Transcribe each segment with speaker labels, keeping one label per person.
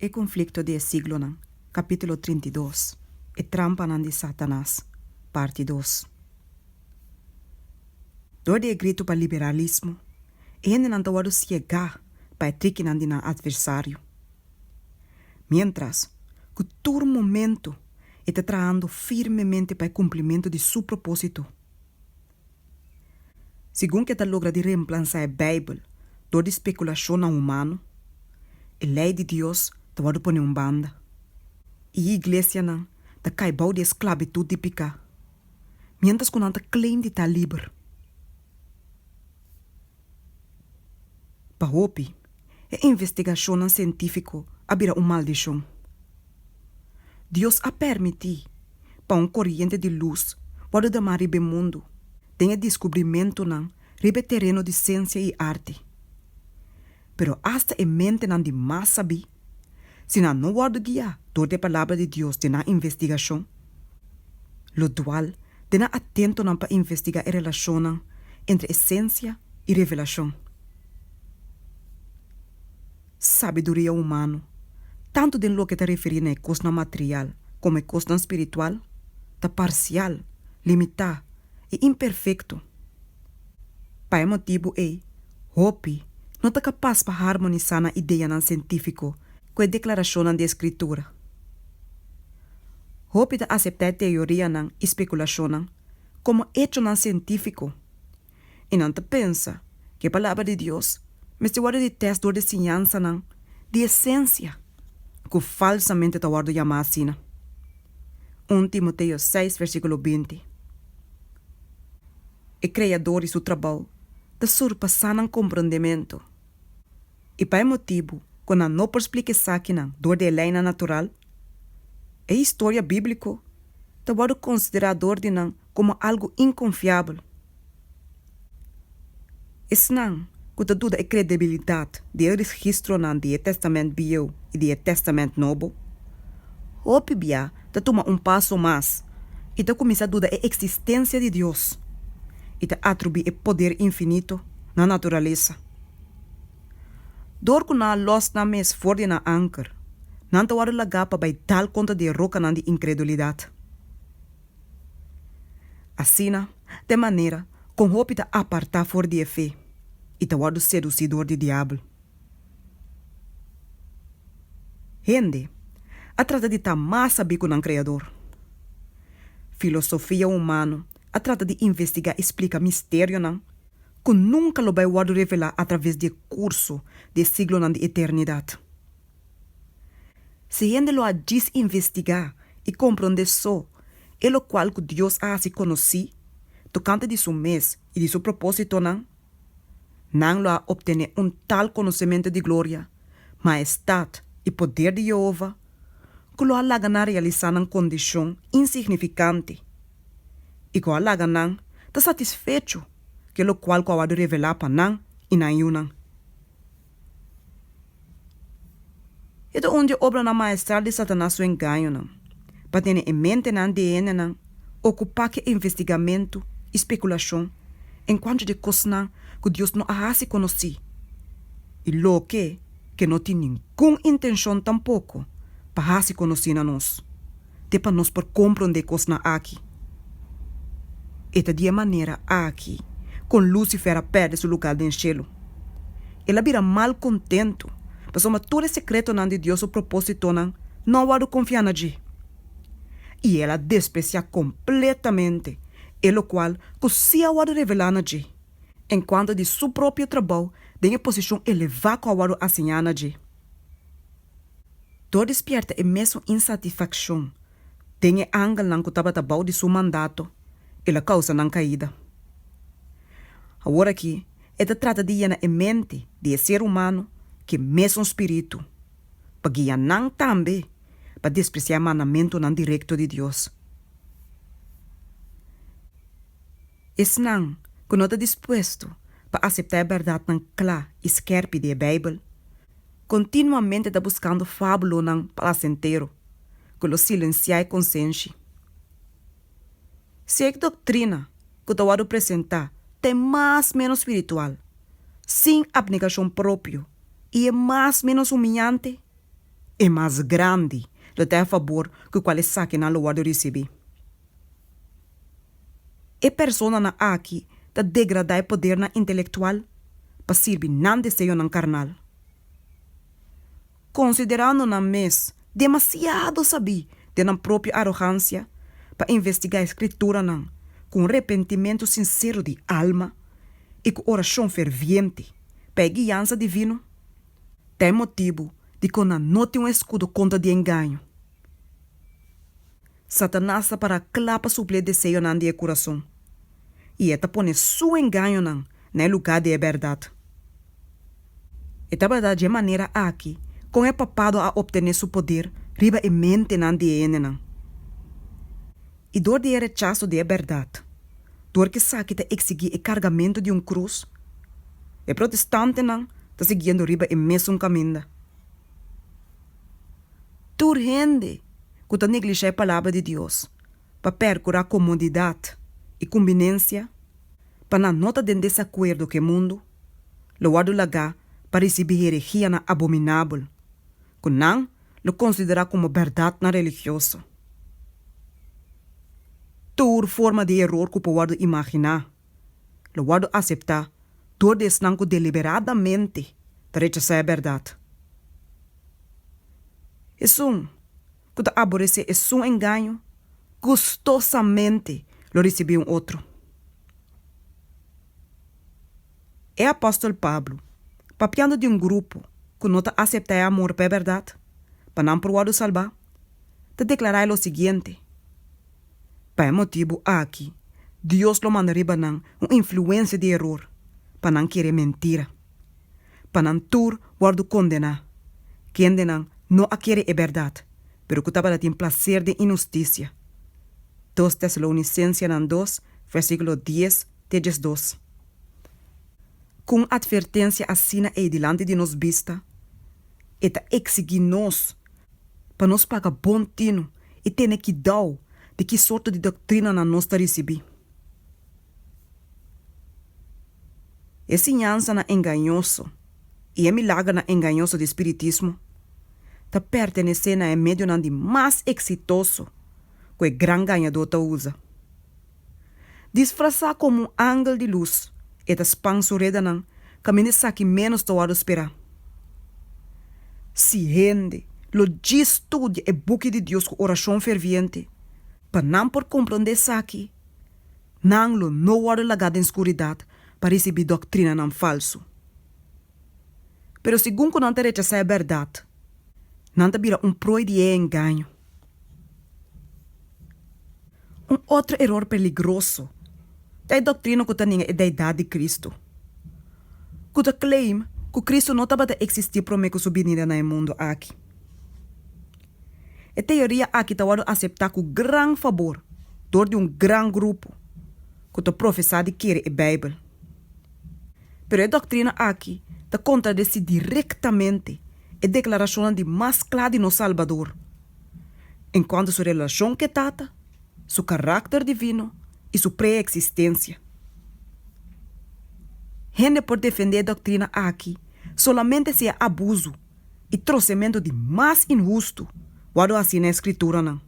Speaker 1: E conflitto de siglo, capítulo 32, e trampa de Satanás, parte 2. Door de grito para liberalismo, ele não está a chegar para trique na adversário. Mientras, que todo momento está trabalhando firmemente para o cumprimento de seu propósito. Segundo que está logra de reemplazar a Bíblia, door de especulação humana, a lei de Deus está a pôr banda. E a igreja não está caibau de esclavitud típica. Mientras que não está claim de estar livre. Para hopi, a investigação científica abrirá maldição. Deus a permitir para corrente de luz pode dar ribe mundo, tenha descobrimento ribe terreno de ciência e arte. Pero hasta a mente de mais saber, se não pode guiar door a palavra de Deus na investigação, lo dual tenha atento para investigar a relação entre essência e revelação. Sabedoria humana, tanto de lo que está referindo a coisa material como a coisa espiritual, está parcial, limitado e imperfeito. Para motivo hope não está capaz para harmonizar a ideia científica com a declaração da escritura. Hope está aceitar a teoria e especulação como hecho científico e não pensa que a palavra de Deus mas se de teste de ciência de essência que falsamente está guardo chamar assim. 1 Timoteo 6, versículo 20. O Criador e seu trabalho está surpassando compreendimento. E para motivo, quando não por explicar isso door de lei natural, a história bíblica está guardo considerado como algo inconfiável. Isso não que dúvida a credibilidade do registro do Testamento Velho e do Testamento Novo, hope bia te toma passo mais e te começa a dudar a existência de Deus e te atribui o poder infinito na natureza. Door que na los na mes fora na anker, não te wara lagapa by tal conta de roca na de incredulidade. Assim, de maneira, com hope te apartar fora de fé e te wara seducidor de diabo. Gente, a trata de estar mais saber com o Criador. Filosofia humana a trata de investigar e explicar mistério que nunca lo vai revelar através de curso de siglo de eternidade. Se gente lo a investigar e compreender só, é lo qual que Deus a se conhecer, tocante de seu mês e de seu propósito não lo a obter tal conhecimento de glória, majestade e poder de Jeová, que lo a laga realizar condição insignificante e que a laga está satisfeito que lo qual que a revelar para nan e na yuna. E onde obra na maestral de Satanás o enganho para ter em mente de ocupar que investigamento, especulação, enquanto de coisa que Deus não a se conhecer. E lo que não tem nenhuma intenção tampouco para se conhecer a nós, de para nós por compreender coisa aqui. E de maneira aqui, com Lúcifer a perde seu lugar no cielo. Ela vira mal contento, mas todo secreto de Deus o propósito não vai confiar nele. E ela desprecia completamente, o qual que se a revelar nele, enquanto de seu próprio trabalho, tem a posição elevada que a assinhar nele. Todo despierta a mesma insatisfação, tem a ângulo que estava trabalho de seu mandato, e a causa não caída. Agora aqui, trata de llenar a mente de ser humano que mesmo espírito, para guiar não também, para despreciar o mandamento não direto de Deus. Isso não, que não está disposto para aceitar a verdade não clara e esquerpe da Bíblia, continuamente está buscando fábula não placentero, que lo silenciar a consciência. Se é doutrina que eu vou apresentar tem mais menos espiritual, sem abnegação própria, e é mais menos humilhante, é mais grande do que a favor que o qual é saque na lugar de receber. E persona na aqui da degradar poder na intelectual para servir não desejo na carnal. Considerando na mes demasiado saber de na própria arrogância para investigar a escritura não, com arrependimento sincero de alma e com oração ferviente para a guiança divino, tem motivo de que não tem um escudo contra de engano. Satanás está para clapa suplir desejo não de coração. E eta põe seu engano não no lugar de verdade. Eta verdade de maneira aqui, com é papado a obter seu poder, riba e mente não de ene não. E dor de rechaço de verdade, dor que sabe que exigir o carregamento de cruz, e protestante não está seguindo riba e mesmo caminho. Tur gente que está negligenciando a palavra de Deus, para percorrer comodidade e conveniência, para não estar em desacordo com o mundo, loado lagar para receber heresia na abominável, que não lo considera como verdade na religiosa. Tur forma de erro que pode imaginar, loado aceitar, dor de esnanco deliberadamente de rechazar a verdade. Isso, que te aborrece é um engano, gostosamente lo recebeu outro. É apóstolo Pablo, papiando de grupo que não te aceita amor pela verdade, para não provar salvar, te declarar o seguinte: para motivo aqui, Deus lo manda riba uma influência de erro, para não querer mentira, para não tur guardo condenar, quem não a querer é verdade, pero que estava tem prazer de injustiça. 2 Tessalonicenses 2, versículo 10, 12. Com advertência assina e delante de nos vista, e ta exigir nós, para nos pagar bom tino e ter que dar de que sorte de doutrina na nós receber. Essa ensinança na enganoso e é milagre na enganoso do espiritismo, ta pertenece na meio de mais exitoso que o grande ganhador ta usa. Disfrazar como ángel de luz e ta spansureda nan caminho saque menos do lado esperar. Se rende, lo estudia e book de Deus com oração ferviente, para não por compreender saque, não lo não lado lagado em escuridade para receber doutrina não falso. Pero segundo não te rechazar a verdade, não te vira proi de engano. Outro erro perigoso é a doutrina que tem a deidade de Cristo. Que te claim que Cristo não estava a existir para que subir no mundo aqui. A teoria aqui está a aceitar com grande favor dor de grande grupo que te professa de querer a Bíblia. Pero a doutrina aqui está contradiz diretamente a declaração de mais clara de nosso Salvador, enquanto sua relação que trata, seu caráter divino e sua pré-existência. Gente por defender a doutrina aqui solamente se é abuso e trouximento de mais injusto, guardo assim na escritura não.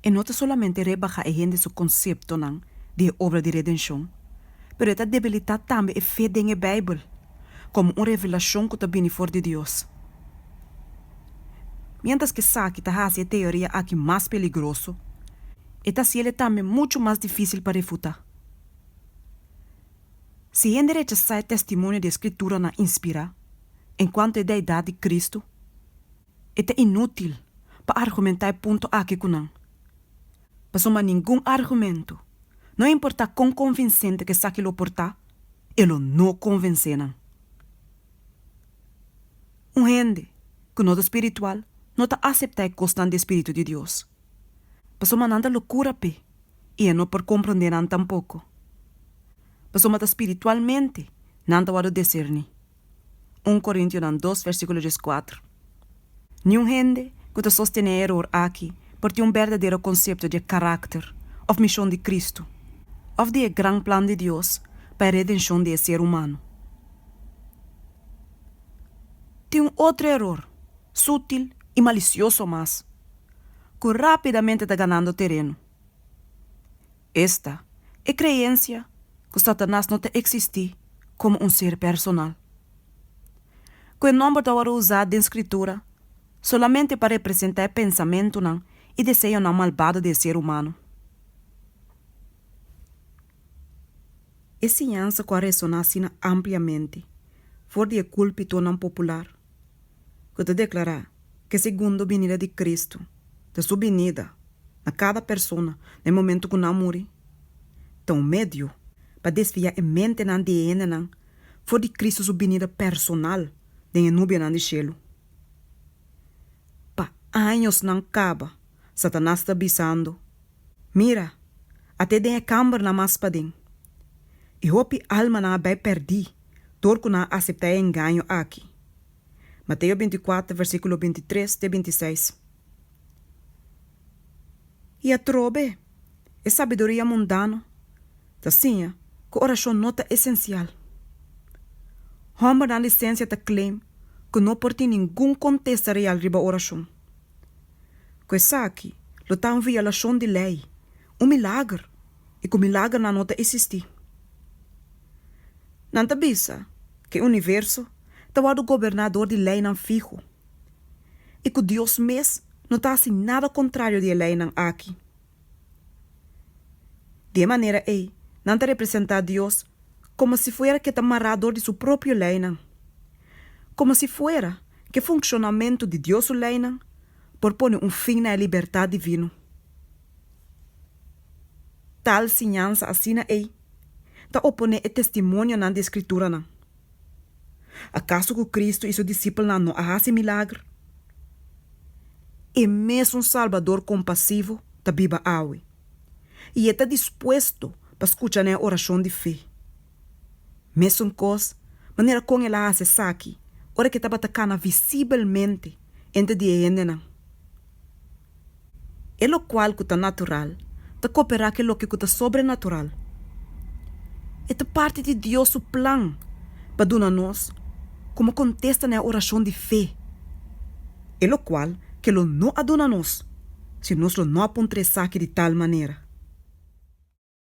Speaker 1: E não solamente rebaixar a gente seu conceito não de obra de redenção, pero está debilitar também a fé da Bíblia, como uma revelação que está vindo fora de Deus. Mientras que sabe que a teoria aqui mais peligroso, está sendo também muito mais difícil para refutar. Se ele rechazar o testemunho da Escritura na inspira, enquanto é da idade de Cristo, é inútil para argumentar ponto aqui com não. Para somar nenhum argumento, não importa quão convincente que saque lo portar, ele não convence não. Gente que não é espiritual, não está aceitar a constante do Espírito de Deus. Para somar nada loucura pe, e não por compreender não tampouco. Para somar espiritualmente, nada vai discernir. 1 Coríntios 2, versículo 4. Nenhum gente que te sostém erro aqui por ter verdadeiro conceito de caráter ou missão de Cristo, ou de grande plano de Deus para a redenção do ser humano. Tem outro erro sutil e malicioso mais, que rapidamente está ganhando terreno. Esta é a crença que Satanás não existe como um ser personal. Que o nome está usado na escritura solamente para representar o pensamento e desejo malvado do ser humano. Essa ciência que ressonar ampliamente fora de culpito não popular, que te declarar que segundo a vinda de Cristo, da sua vinda a cada pessoa no momento que não morre, tão médio para desviar a mente na DNA for de Cristo sua vinda personal de nube na de cielo. Pa anos não acaba, Satanás está avisando. Mira, até de a câmara na mais padem. E hope alma na vai perdi, torco na aceitar engano aqui. Mateus 24, versículo 23 e 26. E a trobe, é sabedoria mundana, assim, que oração nota essencial. Homem na licença te claim que não pode ter nenhum contexto real riba oração. Que aqui, lo tá violação de lei, milagre, e que o milagre não nota existir. Não te bisa que o universo está o governador de lei não fijo. E que Deus mesmo não está assim nada contrário de lei não aqui. De maneira aí, não te representa Deus como se fuera que está amarrador de sua própria lei não. Como se fuera que o funcionamento de Deus lei não por pôr fim na liberdade divina. Tal ciência assim aí ta opone e testemunho na escritura não. Acaso que Cristo e seu discípulo não fazem milagre? E mesmo um Salvador compassivo ta biba awe. E está disposto para escutar a oração de fé. Mesmo coisa, maneira como ela hace aqui, ora que estava atacando visivelmente entre de ende não. É lo qual que está natural, ta cooperar que lo que está sobrenatural. É parte de Deus o plano para dar nós como contesta na oração de fé. É lo qual que lo não aduna nós, se nós lo não apontressar de tal maneira.